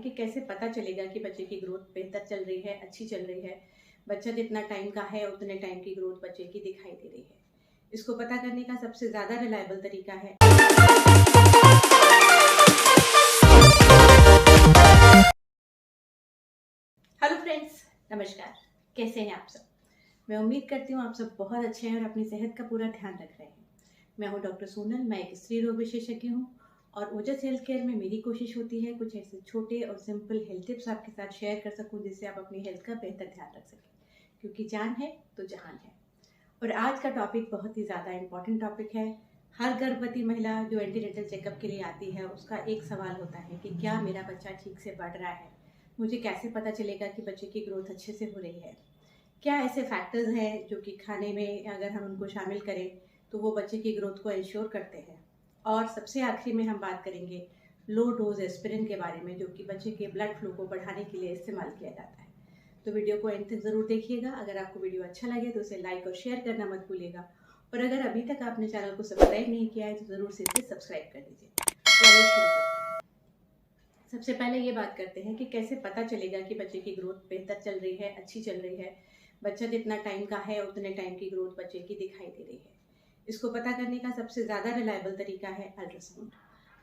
हैं कि कैसे पता चलेगा कि बच्चे की ग्रोथ बेहतर चल रही है, अच्छी चल रही है। बच्चा जितना टाइम का है उतने टाइम की ग्रोथ बच्चे की दिखाई दे रही है। इसको पता करने का सबसे ज़्यादा रिलायबल तरीका है हेलो फ्रेंड्स, नमस्कार। कैसे हैं आप सब? मैं उम्मीद करती हूँ आप सब बहुत अच्छे हैं और अपनी सेहत का पूरा ध्यान रख रहे हैं। मैं हूँ डॉक्टर सोनल। मैं एक स्त्री रोग विशेषज्ञ हूँ और ओजस हेल्थ केयर में मेरी कोशिश होती है कुछ ऐसे छोटे और सिंपल हेल्थ टिप्स आपके साथ शेयर कर सकूँ जिससे आप अपनी हेल्थ का बेहतर ध्यान रख सकें, क्योंकि जान है तो जहान है। और आज का टॉपिक बहुत ही ज़्यादा इम्पॉर्टेंट टॉपिक है। हर गर्भवती महिला जो एंटीनेटल चेकअप के लिए आती है उसका एक सवाल होता है कि क्या मेरा बच्चा ठीक से बढ़ रहा है, मुझे कैसे पता चलेगा कि बच्चे की ग्रोथ अच्छे से हो रही है। क्या ऐसे फैक्टर्स हैं जो कि खाने में अगर हम उनको शामिल करें तो वो बच्चे की ग्रोथ को इंश्योर करते हैं। और सबसे आखिरी में हम बात करेंगे लो डोज एस्पिरिन के बारे में, जो कि बच्चे के ब्लड फ्लो को बढ़ाने के लिए इस्तेमाल किया जाता है। तो वीडियो को एंड तक ज़रूर देखिएगा। अगर आपको वीडियो अच्छा लगे तो उसे लाइक और शेयर करना मत भूलिएगा। और अगर अभी तक आपने चैनल को सब्सक्राइब नहीं किया है तो ज़रूर से इसे सब्सक्राइब कर दीजिए। तो आइए शुरू करते हैं। सबसे पहले ये बात करते हैं कि कैसे पता चलेगा कि बच्चे की ग्रोथ बेहतर चल रही है, अच्छी चल रही है। बच्चा जितना टाइम का है उतने टाइम की ग्रोथ बच्चे की दिखाई दे रही है। इसको पता करने का सबसे ज़्यादा रिलायबल तरीका है अल्ट्रासाउंड।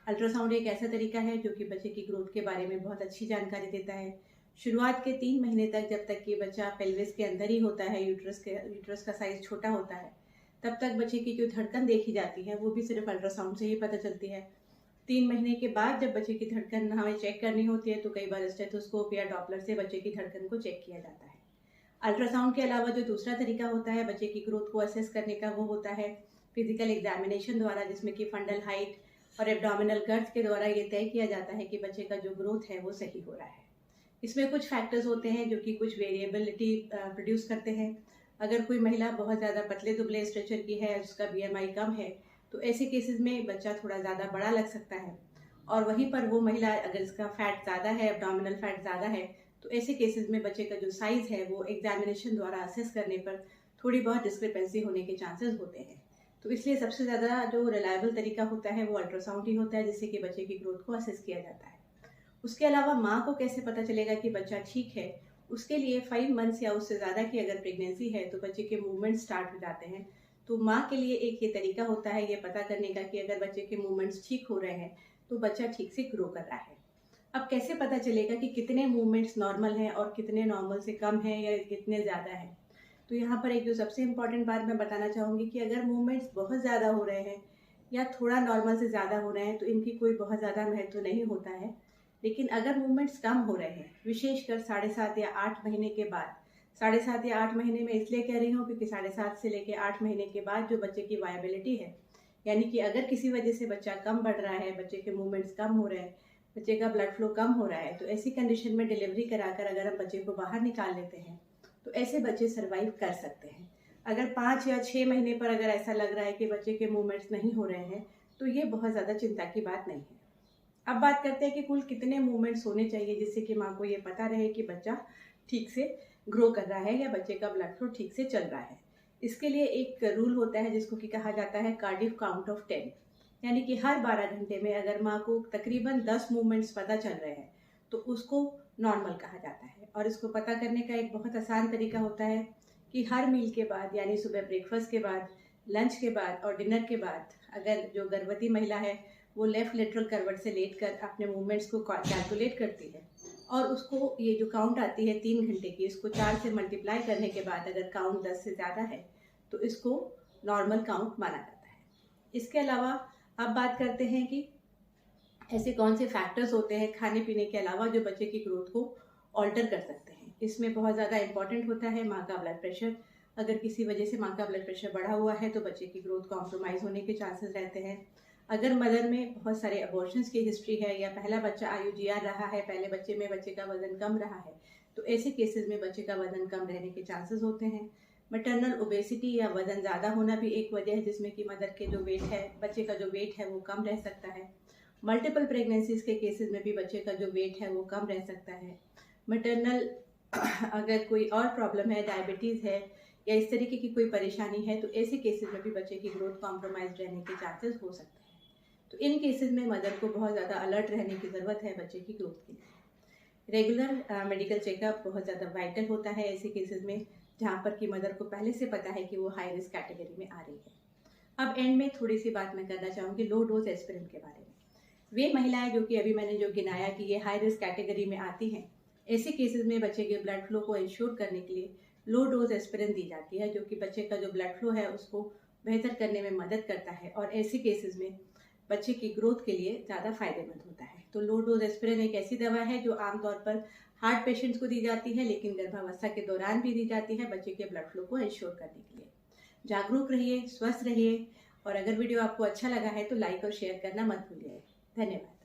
अल्ट्रासाउंड एक ऐसा तरीका है जो कि बच्चे की ग्रोथ के बारे में बहुत अच्छी जानकारी देता है। शुरुआत के 3 महीने तक, जब तक कि बच्चा पेल्विस के अंदर ही होता है, यूट्रस का साइज छोटा होता है, तब तक बच्चे की जो धड़कन देखी जाती है वो भी सिर्फ अल्ट्रासाउंड से ही पता चलती है। 3 महीने के बाद जब बच्चे की धड़कन हमें चेक करनी होती है तो कई बार स्टेथोस्कोप या डॉपलर से बच्चे की धड़कन को चेक किया जाता है। अल्ट्रासाउंड के अलावा जो दूसरा तरीका होता है बच्चे की ग्रोथ को असेस करने का, वो होता है फिजिकल एग्जामिनेशन द्वारा, जिसमें कि फंडल हाइट और एब्डोमिनल गर्थ के द्वारा ये तय किया जाता है कि बच्चे का जो ग्रोथ है वो सही हो रहा है। इसमें कुछ फैक्टर्स होते हैं जो कि कुछ वेरिएबिलिटी प्रोड्यूस करते हैं। अगर कोई महिला बहुत ज़्यादा पतले दुबले स्ट्रक्चर की है, उसका BMI कम है, तो ऐसे केसेस में बच्चा थोड़ा ज़्यादा बड़ा लग सकता है। और वहीं पर वो महिला अगर इसका फैट ज़्यादा है, एब्डोमिनल फैट ज़्यादा है, तो ऐसे केसेस में बच्चे का जो साइज़ है वो एग्जामिनेशन द्वारा असेस करने पर थोड़ी बहुत डिस्क्रिपेंसी होने के चांसेस होते हैं। तो इसलिए सबसे ज़्यादा जो रिलायबल तरीका होता है वो अल्ट्रासाउंड ही होता है, जिससे कि बच्चे की ग्रोथ को असेस किया जाता है। उसके अलावा माँ को कैसे पता चलेगा कि बच्चा ठीक है, उसके लिए 5 मंथ्स या उससे ज़्यादा की अगर प्रेगनेंसी है तो बच्चे के मूवमेंट स्टार्ट हो जाते हैं। तो माँ के लिए एक ये तरीका होता है ये पता करने का कि अगर बच्चे के मूवमेंट्स ठीक हो रहे हैं तो बच्चा ठीक से ग्रो कर रहा है। अब कैसे पता चलेगा कि कितने मूवमेंट्स नॉर्मल हैं और कितने नॉर्मल से कम हैं या कितने ज़्यादा हैं? तो यहाँ पर एक जो सबसे इम्पॉर्टेंट बात मैं बताना चाहूँगी कि अगर मूवमेंट्स बहुत ज़्यादा हो रहे हैं या थोड़ा नॉर्मल से ज़्यादा हो रहे हैं तो इनकी कोई बहुत ज़्यादा महत्व नहीं होता है। लेकिन अगर मूवमेंट्स कम हो रहे हैं, विशेषकर 7.5 या 8 महीने के बाद, 7.5 या 8 महीने में इसलिए कह रही हूँ क्योंकि 7.5 से लेकर 8 महीने के बाद जो बच्चे की वायबिलिटी है, यानी कि अगर किसी वजह से बच्चा कम बढ़ रहा है, बच्चे के मूवमेंट्स कम हो रहे हैं, बच्चे का ब्लड फ्लो कम हो रहा है, तो ऐसी कंडीशन में डिलीवरी कराकर अगर हम बच्चे को बाहर निकाल लेते हैं तो ऐसे बच्चे सर्वाइव कर सकते हैं। अगर 5 या 6 महीने पर अगर ऐसा लग रहा है कि बच्चे के मूवमेंट्स नहीं हो रहे हैं तो ये बहुत ज़्यादा चिंता की बात नहीं है। अब बात करते हैं कि कुल कितने मूवमेंट्स होने चाहिए जिससे कि माँ को ये पता रहे कि बच्चा ठीक से ग्रो कर रहा है या बच्चे का ब्लड फ्लो ठीक से चल रहा है। इसके लिए एक रूल होता है जिसको कि कहा जाता है कार्डिफ काउंट ऑफ 10, यानी कि हर 12 घंटे में अगर माँ को तकरीबन 10 मूवमेंट्स पता चल रहे हैं तो उसको नॉर्मल कहा जाता है। और इसको पता करने का एक बहुत आसान तरीका होता है कि हर मील के बाद, यानी सुबह ब्रेकफास्ट के बाद, लंच के बाद और डिनर के बाद, अगर जो गर्भवती महिला है वो लेफ्ट लेटरल करवट से लेटकर अपने मूवमेंट्स को कैलकुलेट करती है और उसको ये जो काउंट आती है 3 घंटे की, इसको 4 से मल्टीप्लाई करने के बाद अगर काउंट 10 से ज़्यादा है तो इसको नॉर्मल काउंट माना जाता है। इसके अलावा अब बात करते हैं कि ऐसे कौन से फैक्टर्स होते हैं खाने पीने के अलावा जो बच्चे की ग्रोथ को ऑल्टर कर सकते हैं। इसमें बहुत ज़्यादा इंपॉर्टेंट होता है माँ का ब्लड प्रेशर। अगर किसी वजह से माँ का ब्लड प्रेशर बढ़ा हुआ है तो बच्चे की ग्रोथ कॉम्प्रोमाइज़ होने के चांसेस रहते हैं। अगर मदर में बहुत सारे अबॉर्शंस की हिस्ट्री है या पहला बच्चा IUGR रहा है, पहले बच्चे में बच्चे का वजन कम रहा है, तो ऐसे केसेस में बच्चे का वजन कम रहने के चांसेस होते हैं। मैटरनल ओबेसिटी या वजन ज़्यादा होना भी एक वजह है जिसमें कि मदर के जो वेट है, बच्चे का जो वेट है वो कम रह सकता है। मल्टीपल प्रेगनेंसीज के केसेस में भी बच्चे का जो वेट है वो कम रह सकता है। मैटरनल अगर कोई और प्रॉब्लम है, डायबिटीज़ है या इस तरीके की कोई परेशानी है, तो ऐसे केसेस में भी बच्चे की ग्रोथ कॉम्प्रोमाइज रहने के चांसेस हो सकते हैं। तो इन केसेस में मदर को बहुत ज़्यादा अलर्ट रहने की ज़रूरत है बच्चे की ग्रोथ के लिए। रेगुलर मेडिकल चेकअप बहुत ज़्यादा वाइटल होता है ऐसे केसेस में जहाँ पर कि मदर को पहले से पता है कि वो हाई रिस्क कैटेगरी में आ रही है। अब एंड में थोड़ी सी बात मैं करना चाहूँगी लो डोज एस्पिरिन के बारे में। वे महिलाएं जो कि अभी मैंने जो गिनाया कि ये हाई रिस्क कैटेगरी में आती हैं, ऐसे केसेस में बच्चे के ब्लड फ्लो को इंश्योर करने के लिए लो डोज एस्पिरिन दी जाती है, जो कि बच्चे का जो ब्लड फ्लो है उसको बेहतर करने में मदद करता है और ऐसे केसेस में बच्चे की ग्रोथ के लिए ज़्यादा फायदेमंद होता है। तो लो डोज एस्पिरिन एक ऐसी दवा है जो आमतौर पर हार्ट पेशेंट्स को दी जाती है, लेकिन गर्भावस्था के दौरान भी दी जाती है बच्चे के ब्लड फ्लो को इंश्योर करने के लिए। जागरूक रहिए, स्वस्थ रहिए, और अगर वीडियो आपको अच्छा लगा है तो लाइक और शेयर करना मत भूलिए। धन्यवाद।